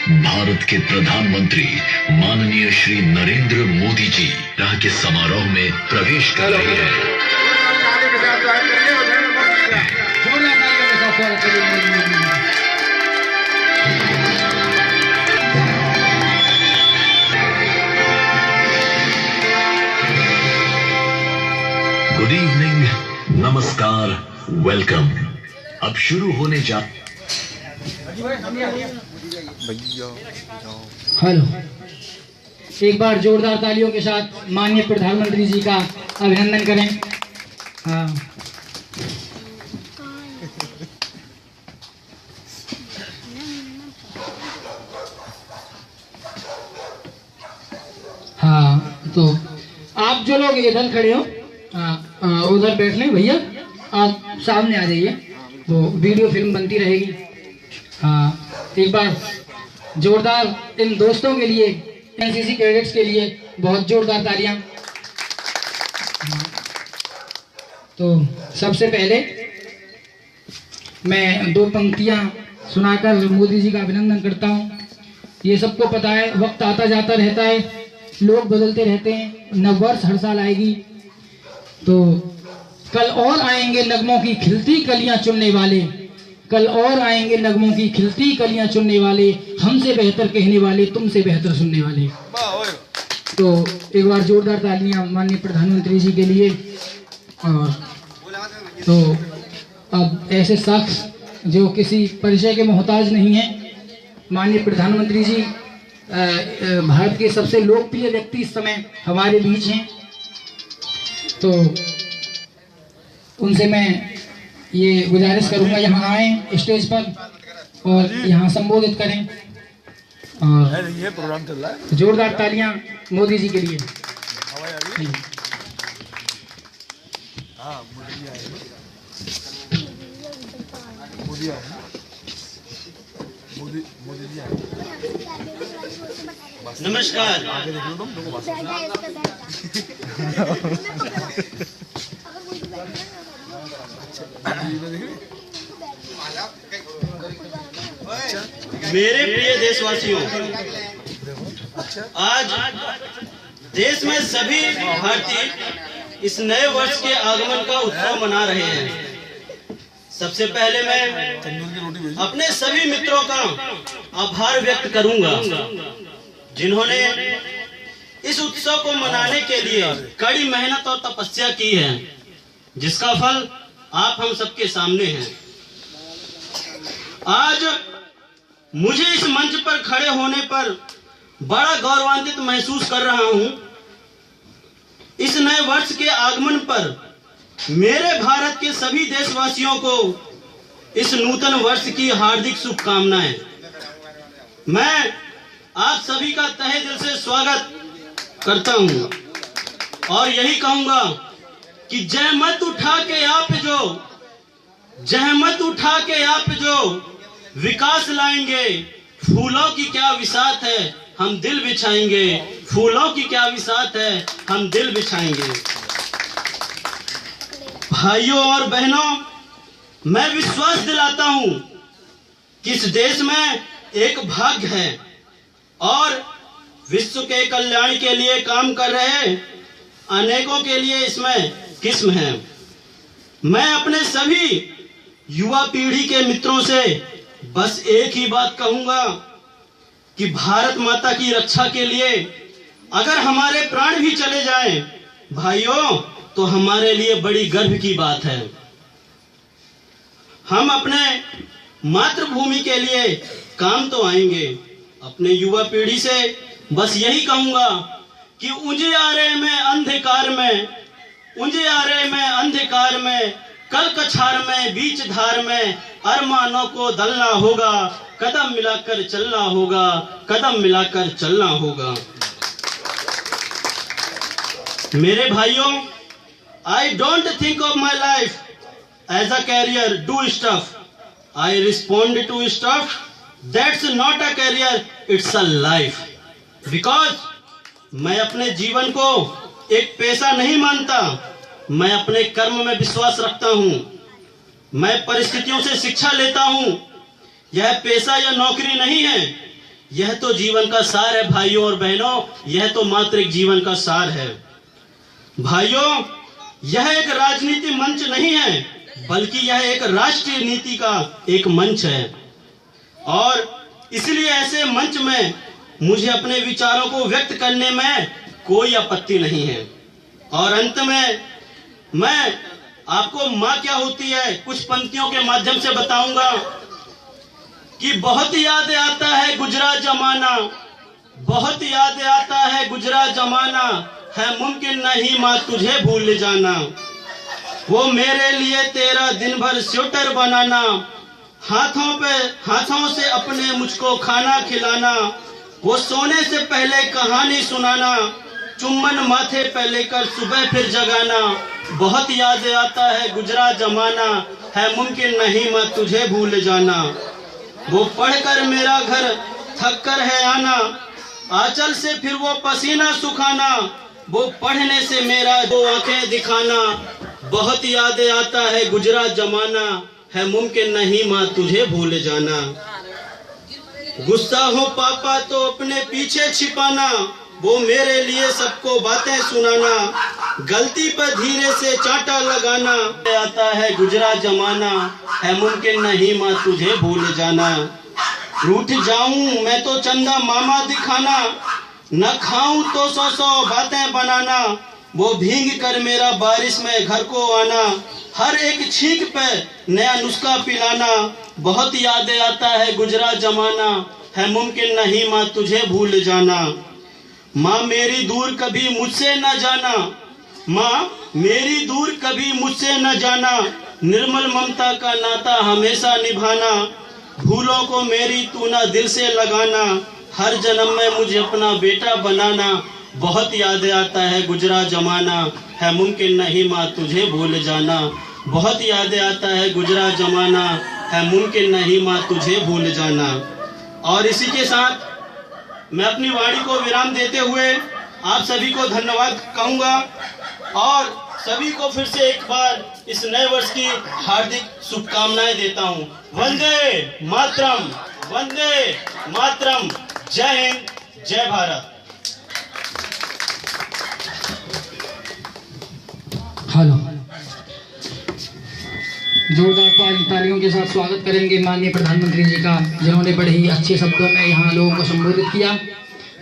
भारत के प्रधानमंत्री माननीय श्री नरेंद्र मोदी जी राह के समारोह में प्रवेश कर रहे हैं। गुड इवनिंग, नमस्कार, वेलकम। अब शुरू होने जा हेलो, एक बार जोरदार तालियों के साथ माननीय प्रधानमंत्री जी का अभिनंदन करें। हाँ, तो आप जो लोग इधर खड़े हो उधर बैठ लें भैया, आप सामने आ जाइए, तो वीडियो फिल्म बनती रहेगी। हाँ, एक बार जोरदार इन दोस्तों के लिए, एनसीसी कैडेट्स के लिए बहुत जोरदार तालियां। तो सबसे पहले मैं दो पंक्तियां सुनाकर मोदी जी का अभिनंदन करता हूं। ये सबको पता है, वक्त आता जाता रहता है, लोग बदलते रहते हैं, नववर्ष हर साल आएगी, तो कल और आएंगे नगमों की खिलती कलियां चुनने वाले, कल और आएंगे नगमों की खिलती कलियां चुनने वाले, हमसे बेहतर कहने वाले, तुमसे बेहतर सुनने वाले। तो एक बार जोरदार तालियां माननीय प्रधानमंत्री जी के लिए। और तो अब ऐसे शख्स जो किसी परिचय के मोहताज नहीं है, माननीय प्रधानमंत्री जी भारत के सबसे लोकप्रिय व्यक्ति इस समय हमारे बीच हैं, तो उनसे मैं ये गुजारिश करूंगा यहाँ आए स्टेज पर और यहाँ संबोधित करें। और ये प्रोग्राम चल रहा है, जोरदार तालियां मोदी जी के लिए। मोदी जी आए। नमस्कार। आगे देख लो तुम मेरे प्रिय देशवासियों, आज देश में सभी भारतीय इस नए वर्ष के आगमन का उत्सव मना रहे हैं। सबसे पहले मैं अपने सभी मित्रों का आभार व्यक्त करूंगा जिन्होंने इस उत्सव को मनाने के लिए कड़ी मेहनत और तपस्या की है, जिसका फल आप हम सबके सामने है। आज मुझे इस मंच पर खड़े होने पर बड़ा गौरवान्वित महसूस कर रहा हूं। इस नए वर्ष के आगमन पर मेरे भारत के सभी देशवासियों को इस नूतन वर्ष की हार्दिक शुभकामनाएं। मैं आप सभी का तहे दिल से स्वागत करता हूं और यही कहूंगा कि जहमत उठा के आप जो, जहमत उठा के आप जो विकास लाएंगे, फूलों की क्या विसात है, हम दिल बिछाएंगे, फूलों की क्या विसात है, हम दिल बिछाएंगे। भाइयों और बहनों, मैं विश्वास दिलाता हूं कि इस देश में एक भाग्य है और विश्व के कल्याण के लिए काम कर रहे अनेकों के लिए इसमें किस्म है। मैं अपने सभी युवा पीढ़ी के मित्रों से बस एक ही बात कहूंगा कि भारत माता की रक्षा के लिए अगर हमारे प्राण भी चले जाएं, भाइयों, तो हमारे लिए बड़ी गर्व की बात है। हम अपने मातृभूमि के लिए काम तो आएंगे। अपने युवा पीढ़ी से बस यही कहूंगा कि उजियारे में अंधकार में, उजियारे में अंधकार में, कल कछार में, बीच धार में, अरमानों को दलना होगा, कदम मिलाकर चलना होगा, कदम मिलाकर चलना होगा। मेरे भाइयों, I don't think of my life as a career, do stuff. I respond to stuff. That's not a career, it's a life. Because मैं अपने जीवन को एक पेशा नहीं मानता, मैं अपने कर्म में विश्वास रखता हूँ। मैं परिस्थितियों से शिक्षा लेता हूँ। यह पेशा या नौकरी नहीं है, यह तो जीवन का सार है भाइयों और बहनों, यह तो मात्र एक जीवन का सार है। भाइयों, यह एक राजनीति मंच नहीं है, बल्कि यह एक राष्ट्रीय नीति का एक मंच है। और इसलिए ऐसे मंच में मुझे अपने विचारों को व्यक्त करने में कोई आपत्ति नहीं है। और अंत में मैं आपको माँ क्या होती है कुछ पंक्तियों के माध्यम से बताऊंगा कि बहुत याद आता है गुजरा जमाना, बहुत याद आता है गुजरा जमाना, है मुमकिन नहीं माँ तुझे भूल जाना। वो मेरे लिए तेरा दिन भर स्वेटर बनाना, हाथों से अपने मुझको खाना खिलाना, वो सोने से पहले कहानी सुनाना, चुम्बन माथे पे लेकर सुबह फिर जगाना। बहुत याद आता है गुजरा जमाना, है मुमकिन नहीं मैं तुझे भूल जाना। वो पढ़कर मेरा घर थक कर है आना, आंचल से फिर वो पसीना सुखाना, वो पढ़ने से मेरा दो आंखें दिखाना। बहुत याद आता है गुजरा जमाना, है मुमकिन नहीं माँ तुझे भूल जाना। गुस्सा हो पापा तो अपने पीछे छिपाना, वो मेरे लिए सबको बातें सुनाना, गलती पर धीरे से चांटा लगाना। आता है गुजरा जमाना, है मुमकिन नहीं माँ तुझे भूल जाना। रूठ जाऊं मैं तो चंदा मामा दिखाना, न खाऊं तो 100 बातें बनाना, वो भीग कर मेरा बारिश में घर को आना, हर एक छींक पे नया नुस्खा पिलाना। बहुत याद आता है गुजरा जमाना, है मुमकिन नहीं माँ तुझे भूल जाना। माँ मेरी दूर कभी मुझसे न जाना, माँ मेरी दूर कभी मुझसे न जाना, निर्मल ममता का नाता हमेशा निभाना। भूलों को मेरी तू ना दिल से लगाना, हर जन्म में मुझे अपना बेटा बनाना। बहुत याद आता है गुजरा जमाना, है मुमकिन नहीं माँ तुझे भूल जाना। बहुत याद आता है गुजरा जमाना, है मुमकिन नहीं माँ तुझे भूल जाना। और इसी के साथ मैं अपनी वाणी को विराम देते हुए आप सभी को धन्यवाद कहूँगा और सभी को फिर से एक बार इस नए वर्ष की हार्दिक शुभकामनाएं देता हूँ। वंदे मातरम, वंदे मातरम। जय हिंद, जय भारत। हेलो, जोरदार तालियों के साथ स्वागत करेंगे माननीय प्रधानमंत्री जी का, जिन्होंने बड़े ही अच्छे शब्दों में यहाँ लोगों को संबोधित किया।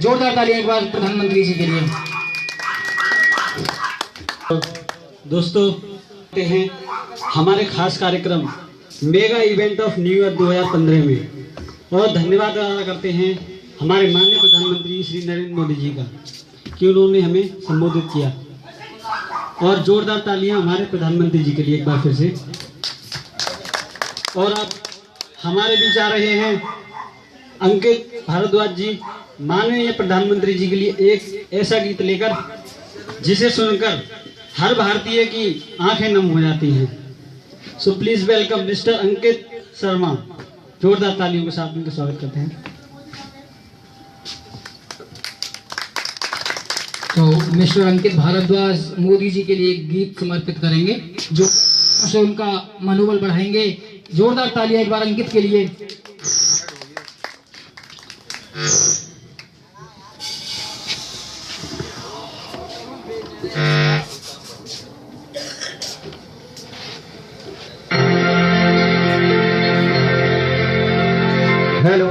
जोरदार तालियां एक बार प्रधानमंत्री जी के लिए। दोस्तों, हैं हमारे खास कार्यक्रम mega event of new year 2015 में, और धन्यवाद अदा करते हैं हमारे माननीय प्रधानमंत्री श्री नरेंद्र मोदी जी का कि उन्होंने हमें संबोधित किया। और जोरदार तालियां हमारे प्रधानमंत्री जी के लिए एक बार फिर से। और अब हमारे बीच आ रहे हैं अंकित भारद्वाज जी, माननीय प्रधानमंत्री जी के लिए एक ऐसा गीत लेकर जिसे सुनकर हर भारतीय की आंखें नम हो जाती हैं। So please welcome mister Ankit Sharma. जोरदार तालियों के साथ उनका स्वागत करते हैं। तो मिस्टर अंकित भारद्वाज मोदी जी के लिए एक गीत समर्पित करेंगे जो से उनका मनोबल बढ़ाएंगे। जोरदार तालियां एक बार अंकित के लिए। हेलो,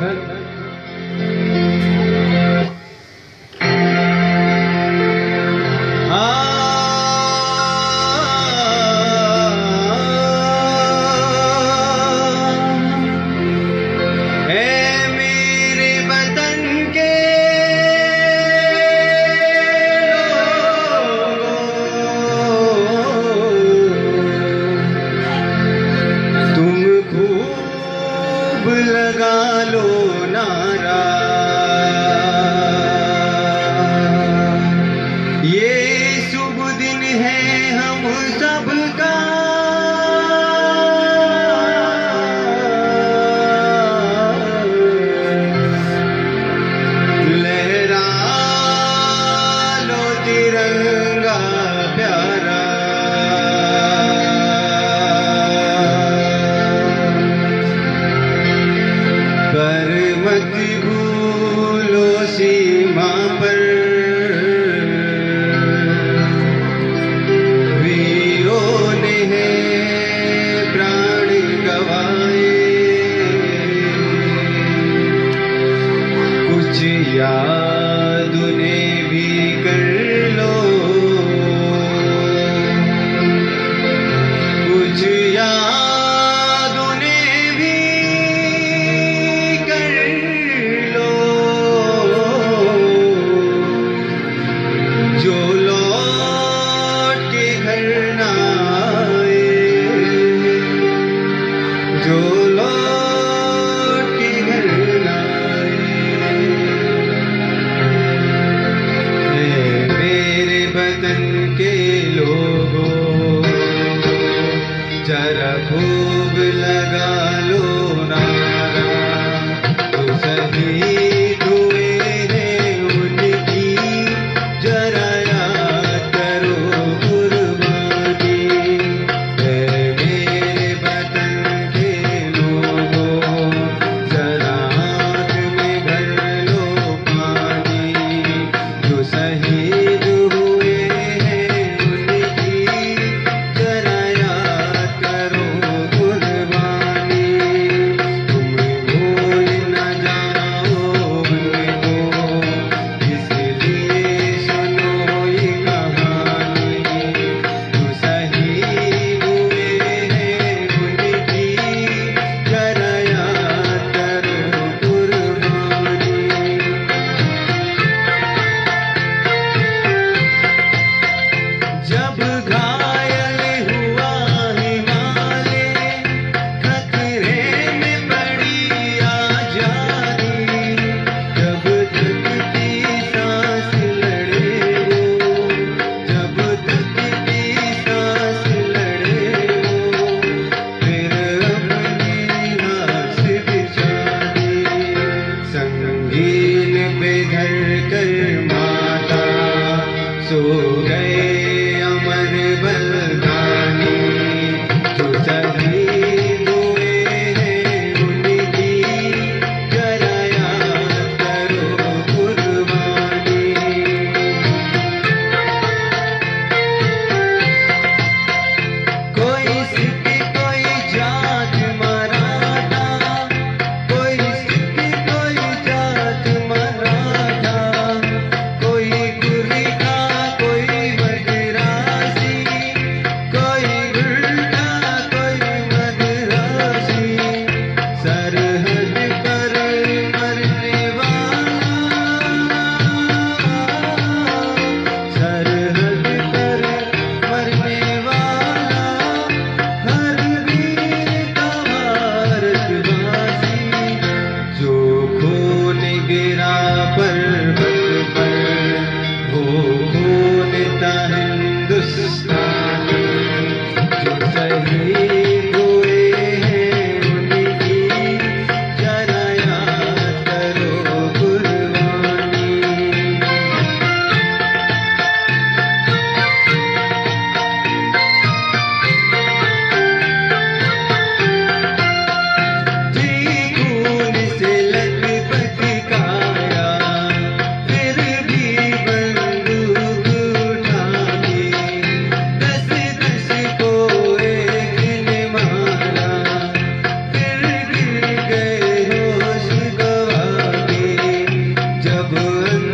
जब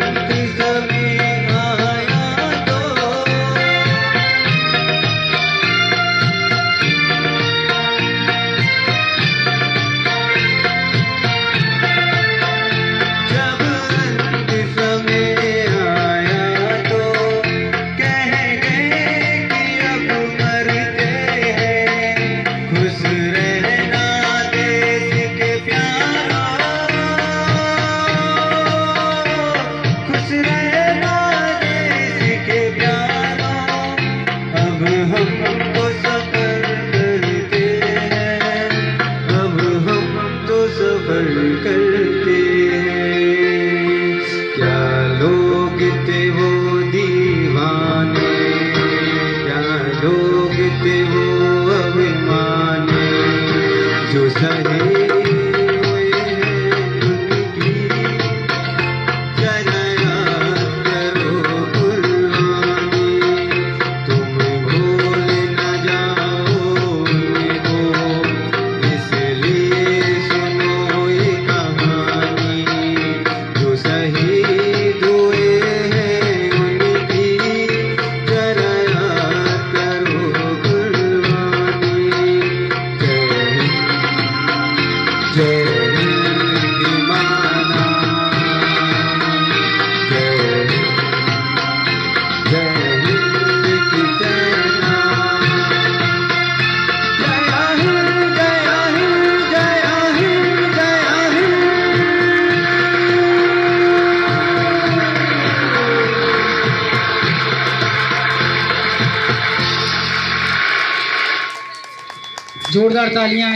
अंत समय आया तो जब अंत समय आया तो कह गए कि अब मरते हैं, खुश रहना देश के प्यारों, खुश रहना देश के प्यारों, अब हम तो सफर करते हैं, अब हम तो सफर करते हैं। क्या लोग थे वो दीवाने, क्या लोग थे वो अभिमानी, जो सहे हुए हैं उनकी जरा याद करो कुर्बानी, तुम भूल न जाओ उनको, इसलिए सुनो ये कहानी, जो शहीद हुए हैं उनकी जरा याद करो कुर्बानी। जय हिंद माना, जय हिंद की सेना, जय हिंद जय हिंद जय हिंद जय हिंद। जोरदार तालियां।